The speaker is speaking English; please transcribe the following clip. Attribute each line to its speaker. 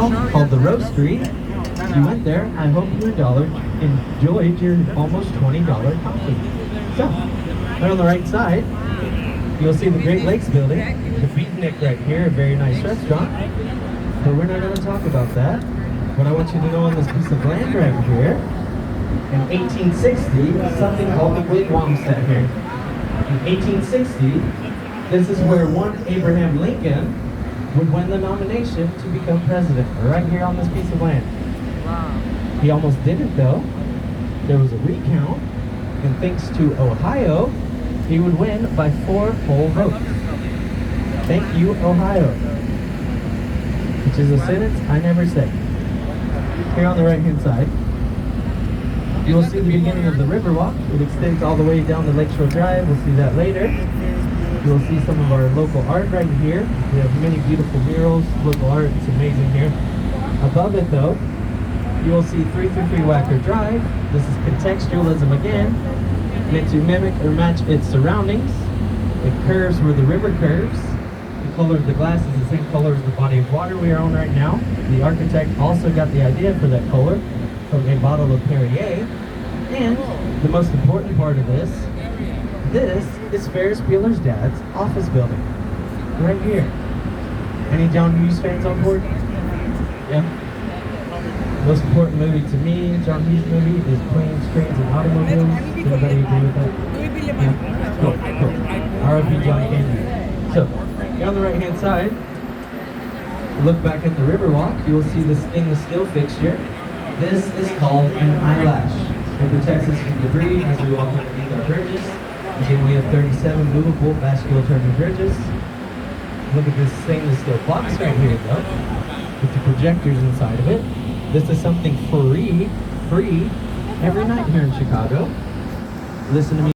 Speaker 1: hotel called the Roastery. If you went there, I hope you enjoyed your almost $20 coffee. So, right on the right side, you'll see the Great Lakes building, the Beatnik right here, a very nice restaurant. But we're not going to talk about that. What I want you to know on this piece of land right here, in 1860, something called the Wigwam set here. In 1860, this is where one Abraham Lincoln would win the nomination to become president, right here on this piece of land. Wow. He almost didn't though. There was a recount, and thanks to Ohio, he would win by 4 full votes. Thank you, Ohio. Which is a sentence I never say. Here on the right-hand side, you will see the beginning of the Riverwalk. It extends all the way down to Lakeshore Drive. We'll see that later. You will see some of our local art right here. We have many beautiful murals, local art. It's amazing here. Above it, though, you will see 333 Wacker Drive. This is contextualism again, meant to mimic or match its surroundings. It curves where the river curves. The color of the glass is the same color as the body of water we are on right now. The architect also got the idea for that color from a bottle of Perrier. And the most important part of this is Ferris Bueller's dad's office building. Right here. Any John Hughes fans on board? Yeah? Most important movie to me, John Hughes movie, is Planes, Trains, and Automobiles. Anybody agree with that? Yeah? Cool. R.I.P. John Candy. So, here on the right hand side, look back at the Riverwalk, you will see this stainless steel fixture. This is called an eyelash. It protects us from debris as we walk underneath our bridges. Again, we have 37 movable bascule turning bridges. Look at this stainless steel box right here though, with the projectors inside of it. This is something free every night here in Chicago. Listen to me.